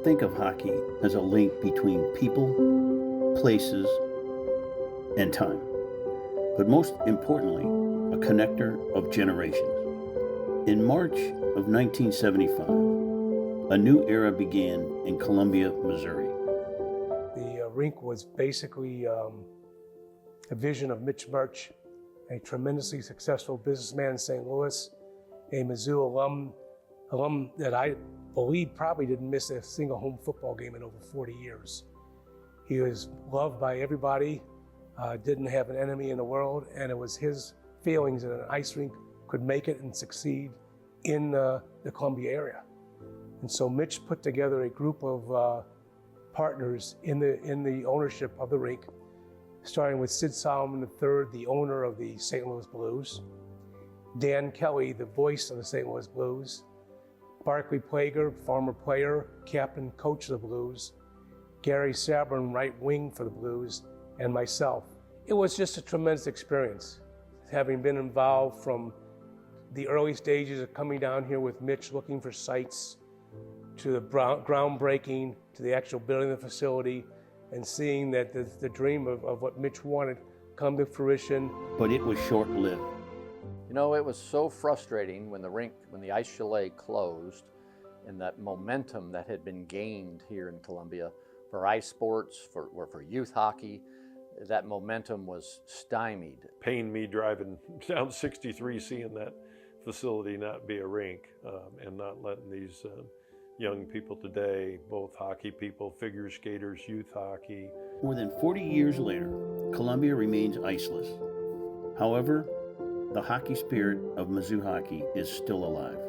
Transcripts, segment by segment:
think of hockey as a link between people, places, and time, but most importantly, a connector of generations. In March of 1975, a new era began in Columbia, Missouri. The rink was basically a vision of Mitch Murch, a tremendously successful businessman in St. Louis, a Mizzou alum that I believe probably didn't miss a single home football game in over 40 years. He was loved by everybody, didn't have an enemy in the world, and it was his feelings that an ice rink could make it and succeed in the Columbia area. And so Mitch put together a group of partners in the ownership of the rink, starting with Sid Solomon III, the owner of the St. Louis Blues, Dan Kelly, the voice of the St. Louis Blues, Barclay Plager, former player, captain, coach of the Blues, Gary Sabrin, right wing for the Blues, and myself. It was just a tremendous experience, having been involved from the early stages of coming down here with Mitch looking for sites, to the groundbreaking, to the actual building of the facility, and seeing that the dream of what Mitch wanted come to fruition. But it was short-lived. You know, it was so frustrating when the Ice Chalet closed, and that momentum that had been gained here in Columbia for ice sports, for youth hockey, that momentum was stymied. Pained me driving down 63, seeing that facility not be a rink, and not letting these young people today, both hockey people, figure skaters, youth hockey. More than 40 years later, Columbia remains iceless. However, the hockey spirit of Mizzou Hockey is still alive.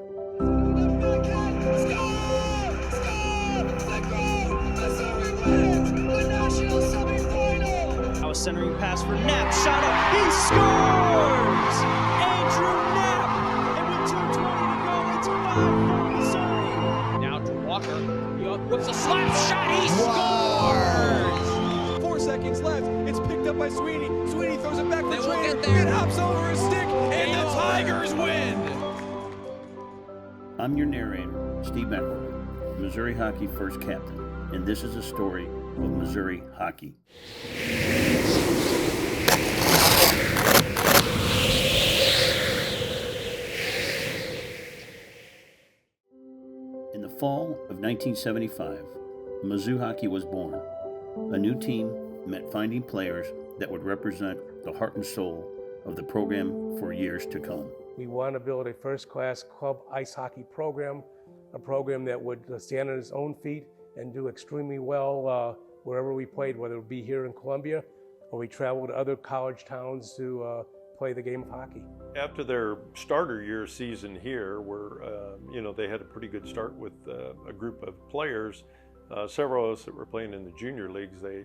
I was centering pass for Knapp, shot up, he scores! Andrew Knapp! And with 2:20 to go, it's 5-4 Missouri. Now to Walker, he whips a slap shot, he scores! 4 seconds left, it's picked up by Sweeney. Sweeney throws it back to Trainer, it hops over his stick, and the Tigers win! I'm your narrator, Steve McElroy, Missouri Hockey first captain, and this is a story of Missouri Hockey. In the fall of 1975, Mizzou Hockey was born. A new team meant finding players that would represent the heart and soul of the program for years to come. We want to build a first-class club ice hockey program, a program that would stand on its own feet and do extremely well wherever we played, whether it be here in Columbia or we traveled to other college towns to play the game of hockey. After their starter year season here, where they had a pretty good start with a group of players, several of us that were playing in the junior leagues, they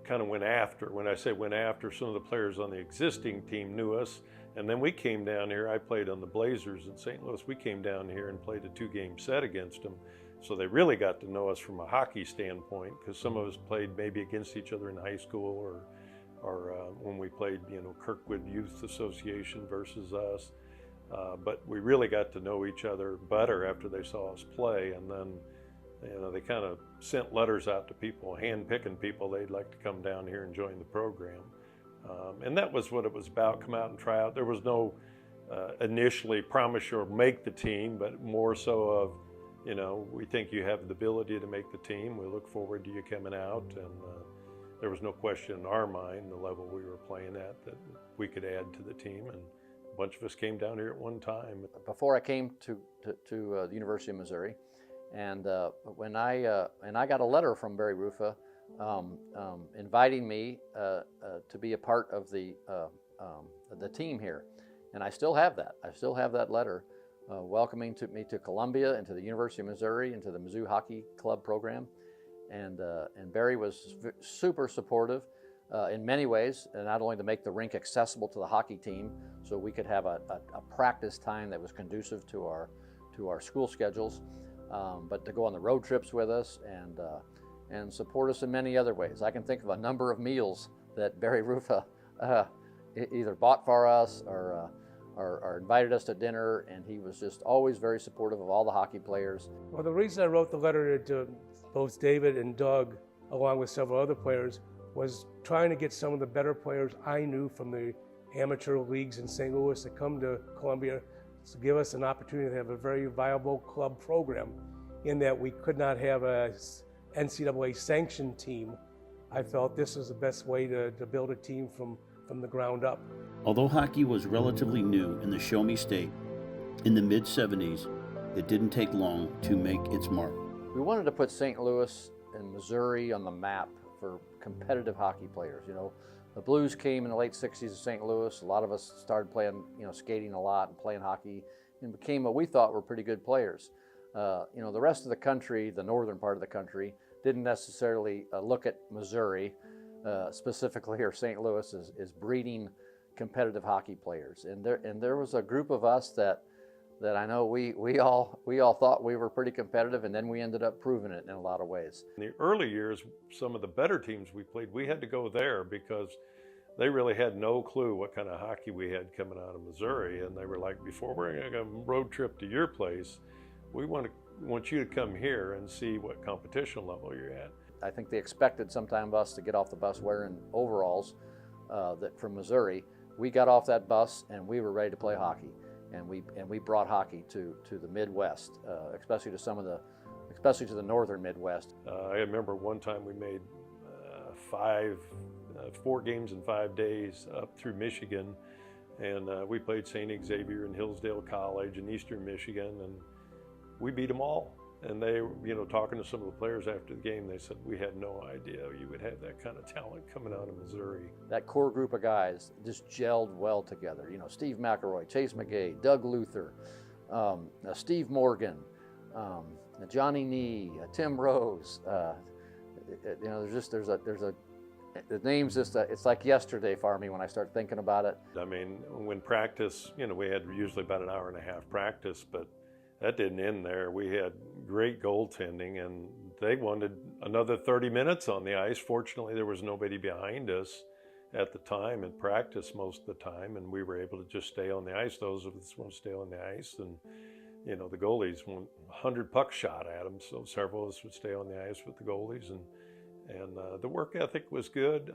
kind of went after. When I say went after, some of the players on the existing team knew us, and then we came down here. I played on the Blazers in St. Louis. We came down here and played a 2-game set against them. So they really got to know us from a hockey standpoint, because some of us played maybe against each other in high school, or when we played, Kirkwood Youth Association versus us. But we really got to know each other better after they saw us play, and then they kind of sent letters out to people, hand-picking people they'd like to come down here and join the program. And that was what it was about, come out and try out. There was no initially promise you'll make the team, but more so of, we think you have the ability to make the team. We look forward to you coming out, and there was no question in our mind, the level we were playing at, that we could add to the team, and a bunch of us came down here at one time. Before I came to the University of Missouri, and when I got a letter from Barry Roufa inviting me to be a part of the team here, and I still have that. I still have that letter welcoming me to Columbia and to the University of Missouri and to the Mizzou Hockey Club program, and Barry was super supportive in many ways, and not only to make the rink accessible to the hockey team, so we could have a practice time that was conducive to our school schedules, but to go on the road trips with us and support us in many other ways. I can think of a number of meals that Barry Roufa either bought for us or invited us to dinner, and he was just always very supportive of all the hockey players. Well, the reason I wrote the letter to both David and Doug, along with several other players, was trying to get some of the better players I knew from the amateur leagues in St. Louis to come to Columbia to give us an opportunity to have a very viable club program, in that we could not have a NCAA sanctioned team. I felt this was the best way to build a team from the ground up. Although hockey was relatively new in the Show Me State, in the mid-70s, it didn't take long to make its mark. We wanted to put St. Louis and Missouri on the map for competitive hockey players. You know, the Blues came in the late 60s to St. Louis. A lot of us started playing, skating a lot and playing hockey, and became what we thought were pretty good players. The rest of the country, the northern part of the country, didn't necessarily look at Missouri specifically, or St. Louis as breeding competitive hockey players. And there was a group of us that I know we all thought we were pretty competitive, and then we ended up proving it in a lot of ways. In the early years, some of the better teams we played, we had to go there because they really had no clue what kind of hockey we had coming out of Missouri. And they were like, before we're going to go road trip to your place, we want you to come here and see what competition level you're at. I think they expected sometime of us to get off the bus wearing overalls from Missouri. We got off that bus and we were ready to play hockey, and we brought hockey to the Midwest, especially to the northern Midwest. I remember one time we made 4 games in 5 days up through Michigan, and we played St. Xavier and Hillsdale College in eastern Michigan, and we beat them all. And they, talking to some of the players after the game, they said, we had no idea you would have that kind of talent coming out of Missouri. That core group of guys just gelled well together. Steve McElroy, Chase McGay, Doug Luther, Steve Morgan, Johnny Nee, Tim Rose. The names just, it's like yesterday for me when I start thinking about it. I mean, when practice, we had usually about an hour and a half practice, but that didn't end there. We had great goaltending, and they wanted another 30 minutes on the ice. Fortunately, there was nobody behind us at the time in practice most of the time, and we were able to just stay on the ice. Those of us want to stay on the ice, and the goalies want 100 pucks shot at them, so several of us would stay on the ice with the goalies, and the work ethic was good.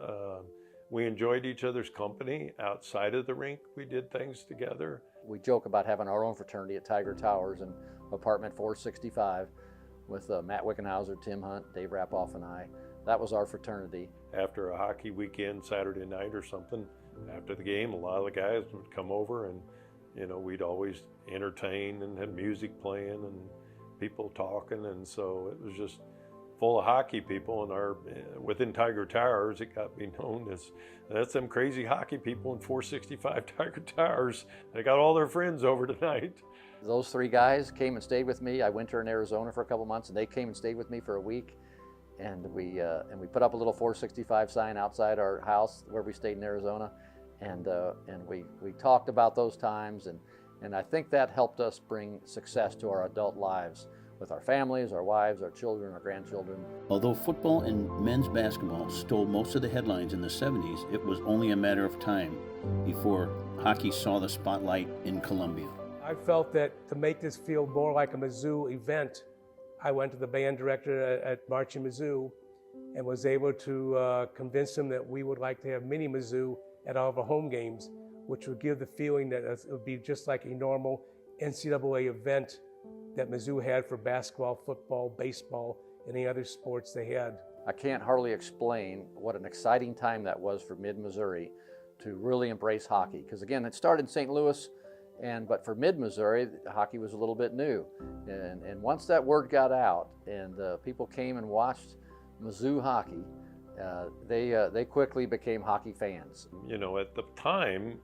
We enjoyed each other's company outside of the rink. We did things together. We joke about having our own fraternity at Tiger Towers in apartment 465 with Matt Wickenhauser, Tim Hunt, Dave Rapoff, and I. That was our fraternity. After a hockey weekend, Saturday night or something, after the game, a lot of the guys would come over, and we'd always entertain and have music playing and people talking, and so it was just full of hockey people. And within Tiger Towers, it got me known as, that's them crazy hockey people in 465 Tiger Towers. They got all their friends over tonight. Those 3 guys came and stayed with me. I wintered in Arizona for a couple months, and they came and stayed with me for a week. And we put up a little 465 sign outside our house where we stayed in Arizona, and we talked about those times, and I think that helped us bring success to our adult lives, with our families, our wives, our children, our grandchildren. Although football and men's basketball stole most of the headlines in the 70s, it was only a matter of time before hockey saw the spotlight in Columbia. I felt that to make this feel more like a Mizzou event, I went to the band director at Marching Mizzou and was able to convince him that we would like to have mini Mizzou at all of our home games, which would give the feeling that it would be just like a normal NCAA event that Mizzou had for basketball, football, baseball, any other sports they had. I can't hardly explain what an exciting time that was for mid-Missouri to really embrace hockey. Because again, it started in St. Louis, but for mid-Missouri, hockey was a little bit new. And once that word got out and people came and watched Mizzou hockey, they quickly became hockey fans. At the time,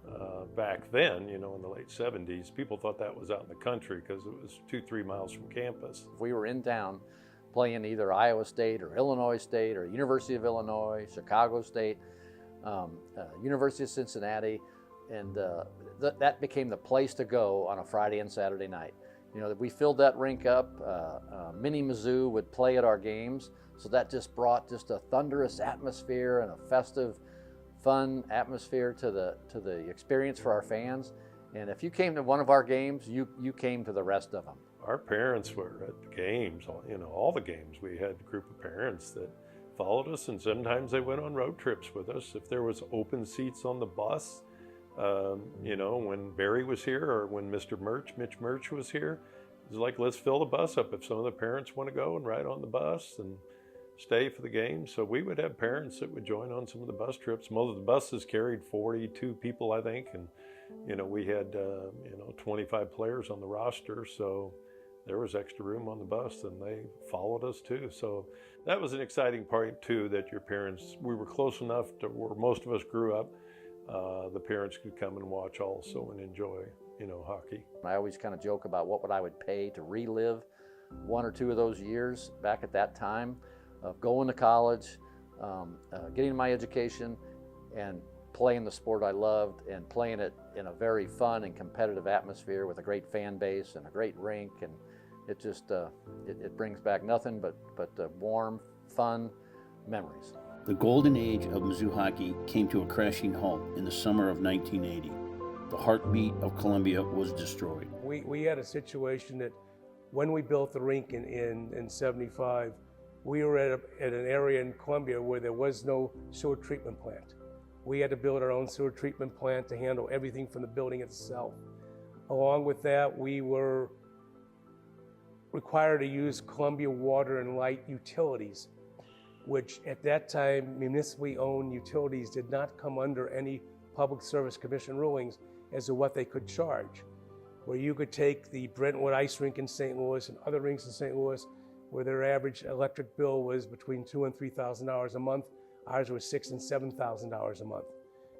back then, in the late 70s, people thought that was out in the country because it was 2-3 miles from campus. If we were in town playing either Iowa State or Illinois State or University of Illinois, Chicago State, University of Cincinnati, and that became the place to go on a Friday and Saturday night. We filled that rink up. Mini Mizzou would play at our games. So that just brought just a thunderous atmosphere and a festive, fun atmosphere to the experience for our fans. And if you came to one of our games, you came to the rest of them. Our parents were at the games, all the games. We had a group of parents that followed us, and sometimes they went on road trips with us. If there was open seats on the bus, when Barry was here or when Mitch Murch was here, it was like, let's fill the bus up if some of the parents want to go and ride on the bus and stay for the game. So we would have parents that would join on some of the bus trips. Most of the buses carried 42 people, I think, and we had 25 players on the roster, so there was extra room on the bus, and they followed us too. So that was an exciting part too, that your parents, we were close enough to where most of us grew up. The parents could come and watch also and enjoy, hockey. I always kind of joke about what I would pay to relive one or two of those years back at that time of going to college, getting my education, and playing the sport I loved, and playing it in a very fun and competitive atmosphere with a great fan base and a great rink. And it just it brings back nothing but warm, fun memories. The golden age of Mizzou hockey came to a crashing halt in the summer of 1980. The heartbeat of Columbia was destroyed. We had a situation that when we built the rink in 75, we were at an area in Columbia where there was no sewer treatment plant. We had to build our own sewer treatment plant to handle everything from the building itself. Along with that, we were required to use Columbia Water and Light utilities, which at that time, municipally owned utilities did not come under any Public Service Commission rulings as to what they could charge. Where you could take the Brentwood Ice Rink in St. Louis and other rinks in St. Louis, where their average electric bill was between $2,000 and $3,000 a month. Ours was $6,000 and $7,000 a month.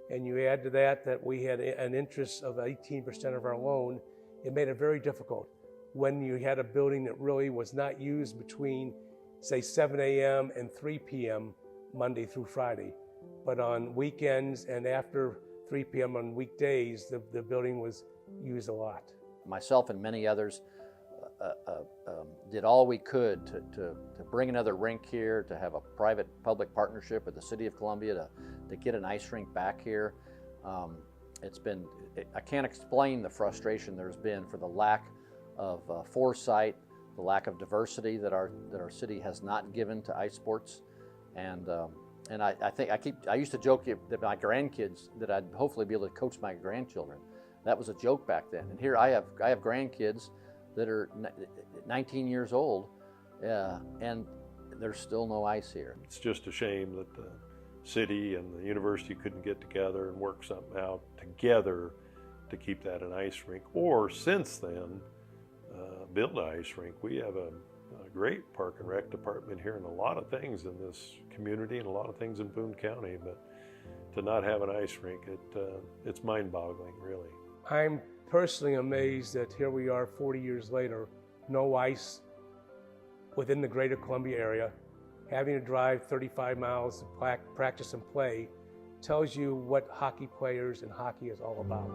And you add to that we had an interest of 18% of our loan. It made it very difficult when you had a building that really was not used between, say, 7 a.m. and 3 p.m. Monday through Friday. But on weekends and after 3 p.m. on weekdays, the building was used a lot. Myself and many others did all we could to bring another rink here, to have a private-public partnership with the City of Columbia to get an ice rink back here. I can't explain the frustration there's been for the lack of foresight, the lack of diversity that our city has not given to ice sports. And I used to joke that my grandkids, that I'd hopefully be able to coach my grandchildren. That was a joke back then. And here I have grandkids that are 19 years old, and there's still no ice here. It's just a shame that the city and the university couldn't get together and work something out together to keep that an ice rink, or since then, build an ice rink. We have a great park and rec department here and a lot of things in this community and a lot of things in Boone County, but to not have an ice rink, it's mind-boggling, really. I'm personally amazed that here we are 40 years later, no ice within the greater Columbia area, having to drive 35 miles to practice and play tells you what hockey players and hockey is all about.